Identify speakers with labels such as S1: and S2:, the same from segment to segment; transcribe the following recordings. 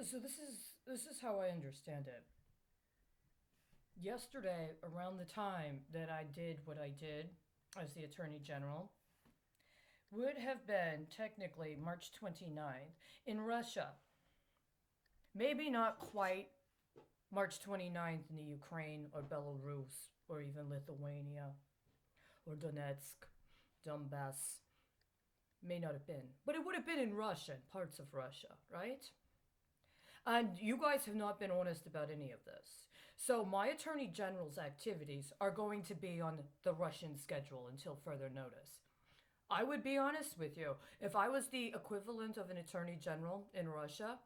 S1: So this is how I understand it. Yesterday, around the time that I did what I did as the Attorney General, would have been technically March 29th in Russia. Maybe not quite March 29th in the Ukraine or Belarus or even Lithuania or Donetsk, Donbass. May not have been. But it would have been in Russia, in parts of Russia, right? And you guys have not been honest about any of this. So my attorney general's activities are going to be on the Russian schedule until further notice. I would be honest with you. If I was the equivalent of an attorney general in Russia,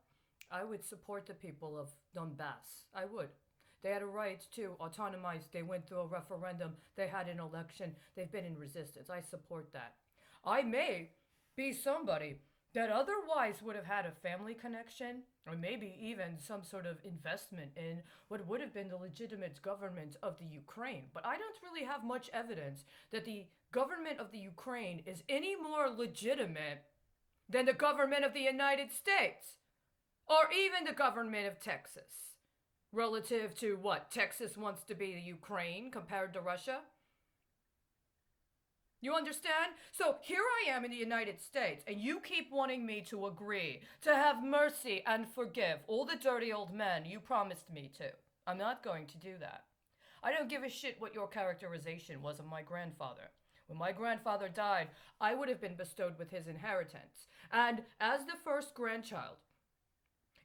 S1: I would support the people of Donbass. I would. They had a right to autonomize. They went through a referendum. They had an election. They've been in resistance. I support that. I may be somebody that otherwise would have had a family connection or maybe even some sort of investment in what would have been the legitimate government of the Ukraine. But I don't really have much evidence that the government of the Ukraine is any more legitimate than the government of the United States or even the government of Texas. Relative to what Texas wants to be the Ukraine compared to Russia? You understand? So here I am in the United States, and you keep wanting me to agree, to have mercy and forgive all the dirty old men you promised me to. I'm not going to do that. I don't give a shit what your characterization was of my grandfather. When my grandfather died, I would have been bestowed with his inheritance. And as the first grandchild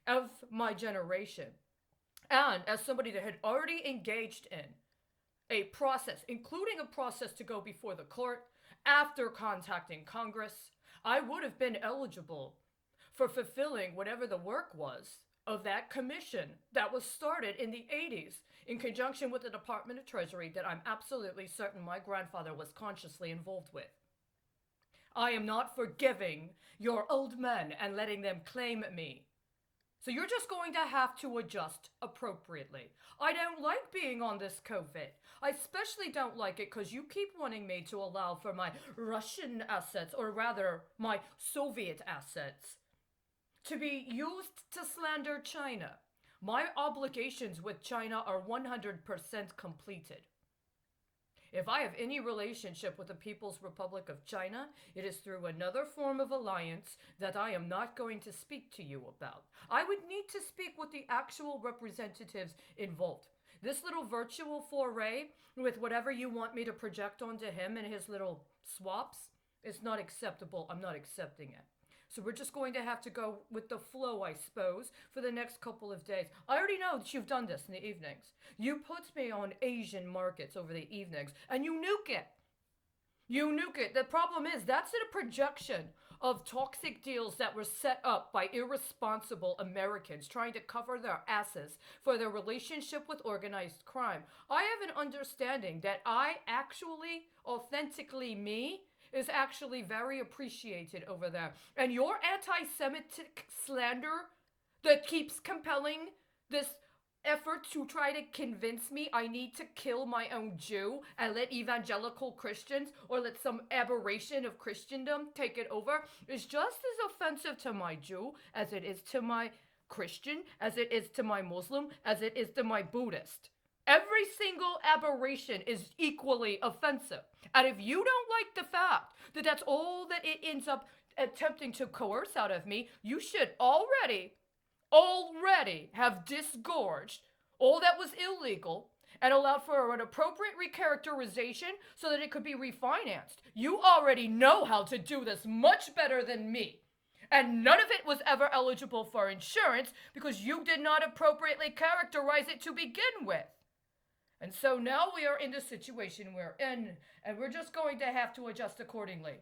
S1: of my generation, and as somebody that had already engaged in a process, including a process to go before the court after contacting Congress, I would have been eligible for fulfilling whatever the work was of that commission that was started in the 80s in conjunction with the Department of Treasury that I'm absolutely certain my grandfather was consciously involved with. I am not forgiving your old men and letting them claim me. So you're just going to have to adjust appropriately. I don't like being on this COVID. I especially don't like it because you keep wanting me to allow for my Russian assets, or rather my Soviet assets, to be used to slander China. My obligations with China are 100% completed. If I have any relationship with the People's Republic of China, it is through another form of alliance that I am not going to speak to you about. I would need to speak with the actual representatives involved. This little virtual foray with whatever you want me to project onto him and his little swaps is not acceptable. I'm not accepting it. So we're just going to have to go with the flow, I suppose, for the next couple of days. I already know that you've done this in the evenings. You put me on Asian markets over the evenings, and you nuke it. You nuke it. The problem is that's a projection of toxic deals that were set up by irresponsible Americans trying to cover their asses for their relationship with organized crime. I have an understanding that I actually, authentically me, is actually very appreciated over there. And your anti-Semitic slander that keeps compelling this effort to try to convince me I need to kill my own Jew and let evangelical Christians or let some aberration of Christendom take it over is just as offensive to my Jew as it is to my Christian, as it is to my Muslim, as it is to my Buddhist. Every single aberration is equally offensive. And if you don't like the fact that that's all that it ends up attempting to coerce out of me, you should already have disgorged all that was illegal and allowed for an appropriate recharacterization so that it could be refinanced. You already know how to do this much better than me. And none of it was ever eligible for insurance because you did not appropriately characterize it to begin with. And so now we are in the situation we're in, and we're just going to have to adjust accordingly.